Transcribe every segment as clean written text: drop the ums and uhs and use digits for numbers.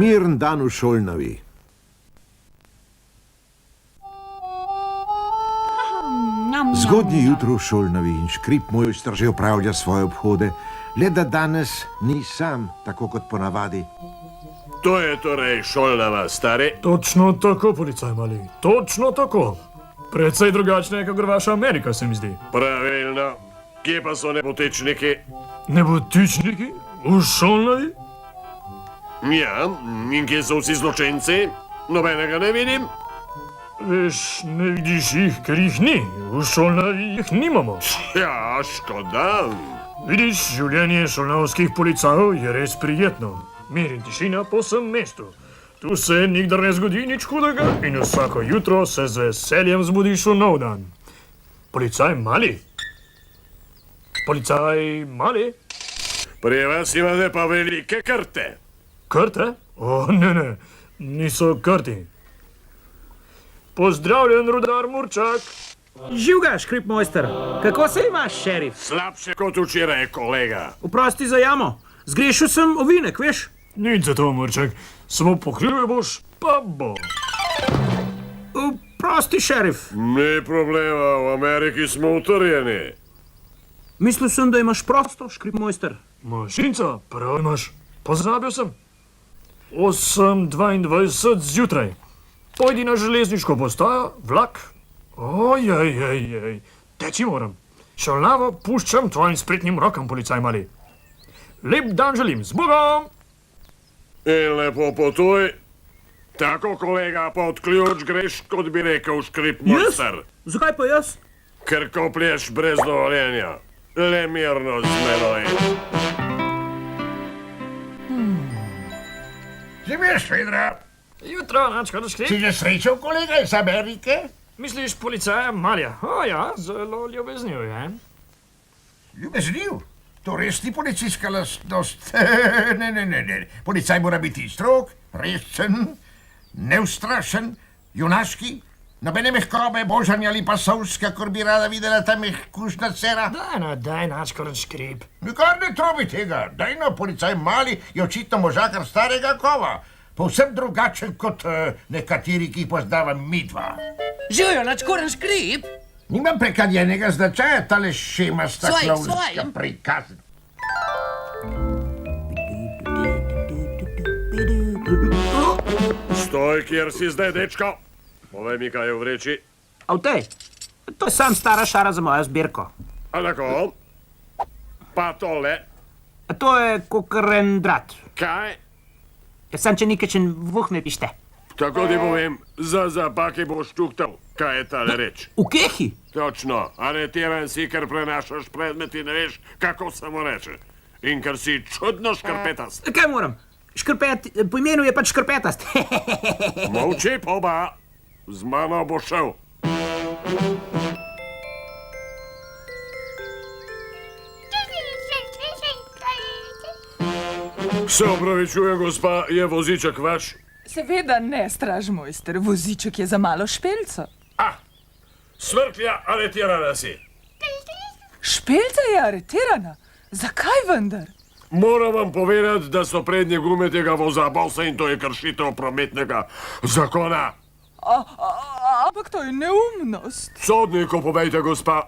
Miren dan v Šolnovi. Zgodnje jutro v Šolnovi in Škrip mojster že opravlja svoje obhode, le da danes ni sam, tako kot ponavadi. To je torej Šolnova, stari? Točno tako, policaj mali, točno tako. Precej drugačna je, kakor vaša Amerika, se mi zdi. Pravilno. Kje pa so nebotičniki? Nebotičniki? V Šolnovi? Ja, in kje so vsi zločinci? Nobenega ne vidim. Veš, ne vidiš jih, ker jih ni. V Šolnovi jih nimamo. Ja, škoda. Vidiš, življenje šolnovskih policajev je res prijetno. Mir in tišina po vsem mestu. Tu se nikdar ne zgodi nič hudega in vsako jutro se z veseljem zbudiš v nov dan. Policaj mali? Policaj mali? Pri vas imate pa velike krte. Krte? O, ne, niso krti. Pozdravljen, rudar Murčak. Živga, Škrip mojster. Kako se imaš, šerif? Slabše kot včeraj, kolega. Oprosti za jamo. Zgrešil sem ovinek, veš? Nič za to, Murčak. Samo pokrivje boš, pa bo. Oprosti, šerif. Ni problema, v Ameriki smo utrjeni. Mislil sem, da imaš prosto, Škrip mojster. Mašinca, prav imaš. Pozabil sem. 8:22 zjutraj. Pojdi na železniško postajo, vlak. Ojej, teči moram. Šolnavo puščam tvojim spretnim rokam, policaj mali. Lep dan želim, z Bogom! In lepo potuj. Tako, kolega, pod ključ greš, kot bi rekel Škrip mojster. Zakaj pa jaz? Ker koplješ brez dovoljenja. Le mirno z menoj. Živiš, Fedra? Jutro, načko, da Si Škrip. že srečal kolega iz Amerike? Misliš policaja Marja? O ja, zelo ljubeznjiv je. Ljubezniv? To res ni policijska lastnost. Ne. Policaj mora biti strog, resen, neustrašen, junaški, nobene mehkobe, božanja ali pa sovska, kor bi rada videla ta mehkušna cera. Daj, načko, da Škrip. Nikar ne trobi tega. Dajno, policaj mali je očitno možakar starega kova. Povsem drugačen kot nekateri, ki jih poznavam midva. Živijo, načkoren Škrip. Nimam prekaljenega značaja, tale šemasta Svoj. klovnska prikaz. Stoj, kjer si zdaj, dečko. Povej mi, kaj je v vreči. A v tej? To je sam stara šara za mojo zbirko. A tako? Pa tole. A to je kokren drat. Kaj? Ja, sam če nikečen vuh ne pište. Tako ti povem, za zapake boš tuktal. Kaj je tale reč? V kehi? Točno, aretiran si, ker prenašaš predmeti, ne veš, kako se mu reče. In ker si čudno škrpetast. Kaj moram? Po imenu je pač škrpetast. Molči, poba. Z mano bo šel. Se opravičujem, gospa, je voziček vaš? Seveda ne, stražmojster, voziček je za malo špelco. Smrklja, aretirana si. Špelca je aretirana? Zakaj vendar? Moram vam povedati, da so prednje gume tega voza bosa in to je kršitev prometnega zakona. Ampak to je neumnost. Sodniku povejte, gospa.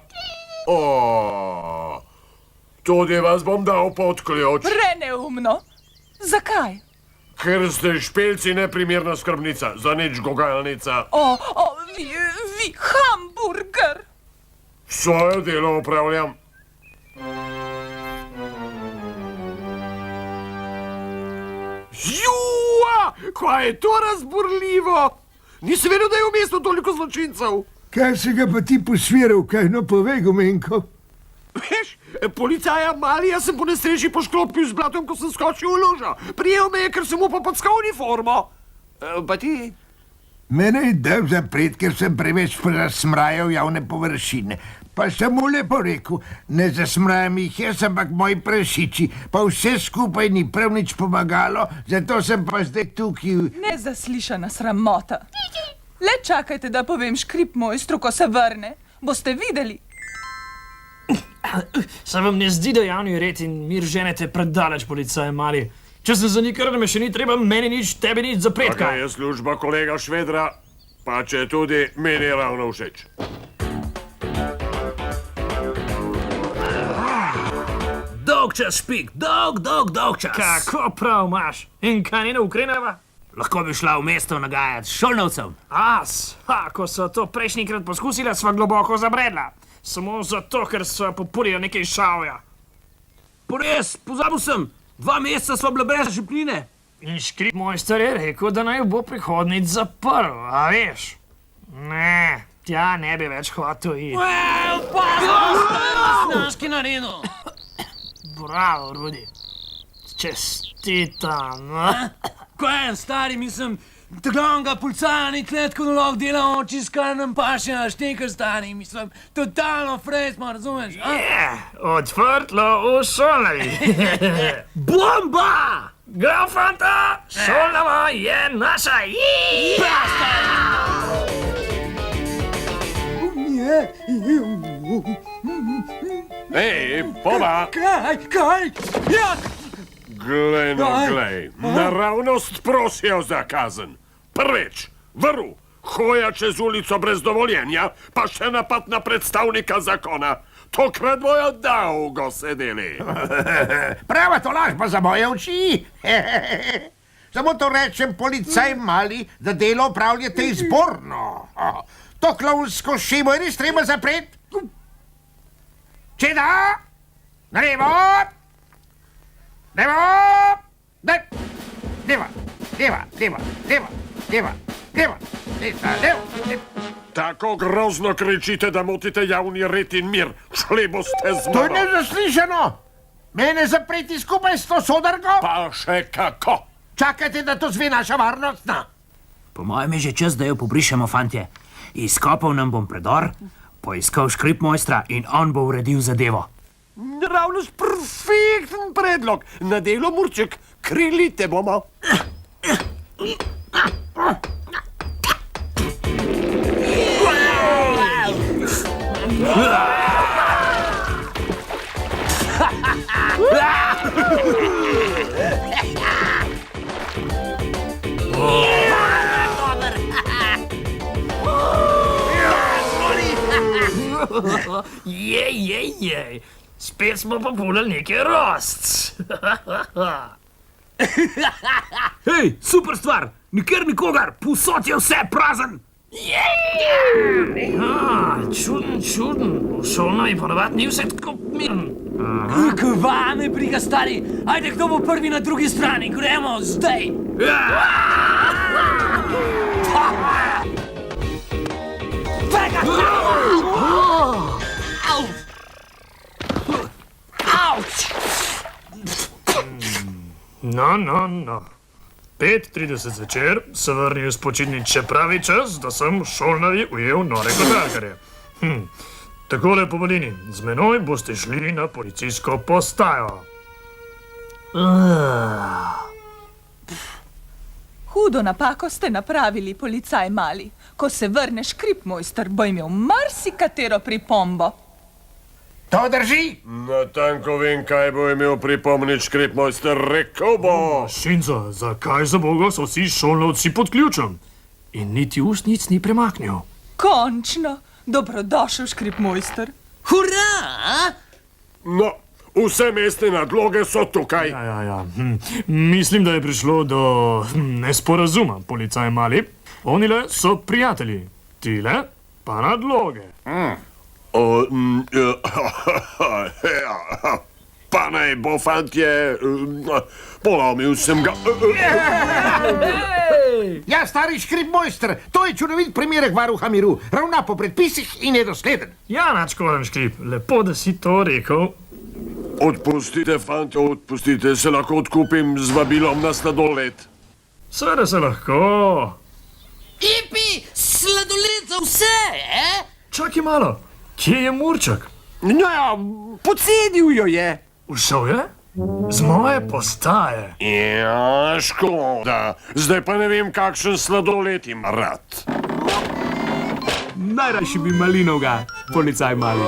Tudi vas bom dal pod ključ. Preneumno. Zakaj? Ker ste špelci neprimerna skrbnica, za nič gogalnica. Vi hamburger. Svoje delo upravljam. Jua, kaj je to razburljivo? Nisem vedel, da je v mestu toliko zločincev. Kaj se ga pa ti posviral, kaj no povej, Gumenko? Veš, policaja Malija sem po nesreči pošklopil z blatom, ko sem skočil v lužo. Prijel me je, ker sem mu popackal uniformo. Pa ti? Mene je dal zapret, ker sem preveč razsmrajal javne površine. Pa sem mu lepo rekel, ne zasmrajam jih jaz, ampak moji prašiči. Pa vse skupaj ni prav nič pomagalo, zato sem pa zdaj tukaj. Nezaslišana sramota. Le čakajte, da povem Škrip mojstru, ko se vrne. Boste videli. Se vam ne zdi, da javni red in mir ženete predaleč, policaj Mali? Če se zanikar, me še ni treba, meni nič, tebi nič zapret, Taka kaj? je služba kolega Švedra, pa če tudi meni ravno všeč. Dolg čas, Špik, dolg čas. Kako prav imaš? In kaj ne ukreneva? Lahko bi šla v mesto nagajati šolnovcem. Ko so to prejšnjikrat poskusila, sva globoko zabredla. Samo zato, ker sva popurila nekaj šavja. Res, pozabil sem, 2 meseca sva bila brez žepnine. In škrip mojster je rekel, da naj bo prihodnic zaprl, a veš? Ne, tja ne bi več hotel iti. Znaški naredil. Bravo, Rudi. Čestitam. Kaj, stari, mislim, da glavnega policaja ni tle, tako da lahko dela oči, skar nam paše, a štekar, stari, mislim, totalno fresmo, razumeš? Odprtlo v šolavi. Bomba! Grav, fanta, šolava je naša. Ej, poba! Kaj? Ja! Glej, no, glej. Naravnost prosijo za kazen. Prvič, vrv, hoja čez ulico brez dovoljenja, pa še napad na predstavnika zakona. Tokrat bojo dolgo sedeli. Prava to laž pa za moje oči. Samo to rečem policaj mali, da delo opravljate izborno. To klovnsko šimo je res treba zapreti. Če da, na levo, levo, leva. Tako grozno kričite, da motite javni red in mir. Šli boste z To je mano. nezaslišano. Mene zapreti skupaj s to sodarko? Pa še kako. Čakajte, da to zve naša varnostna. Po mojem je že čas, da jo pobrišemo, fantje. Izkopal nam bom predor, poiskal škrip mojstra in on bo uredil zadevo. Naravnost perfekten predlog. Na delo, Murček, krilite bomo. Jej. Spet smo populali nekaj rost. Hej, super stvar, nikjer nikogar, povsod je vse prazen. Čuden. V šolnovi ponovadi ni vse tako miren. Kva me briga, stari, ajde, kdo bo prvi na drugi strani, gremo zdaj. No. 5:30 zvečer se vrnil s počitnic še pravi čas, da sem v šolnavi ujel nore kotarkarje. Takole po Balini, z menoj boste šli na policijsko postajo. Hudo napako ste napravili, policaj mali. Ko se vrne škrip mojster, bo imel marsikatero pripombo. To drži? Natanko vem, kaj bo imel pripomnič škrip mojster, rekel bo. Šinca, zakaj za Boga so vsi šolnovci pod ključem? In niti ustnic ni premaknil. Končno, dobrodošel škrip mojster. Hurra! No, vse mestne nadloge so tukaj. Ja. Mislim, da je prišlo do nesporazuma, policaj mali. Onile so prijatelji, tile pa nadloge. Pa naj bo, fantje, polomil sem ga. Ja, stari škrip mojster, to je čudovit primerek varuha miru. Ravna po predpisih in je dosleden. Ja, načkoren škrip, lepo, da si to rekel. Odpustite, fantje, odpustite, se lahko odkupim z vabilom na sladoled. Seveda se lahko. Ipi, sladoled za vse, Čakaj malo, kje je Murček? No ja, podsedil jo je. Všel je? Z moje postaje. Ja, škoda. Zdaj pa ne vem, kakšen sladoled ima rad. Najrajši bi malinovga, policaj mali.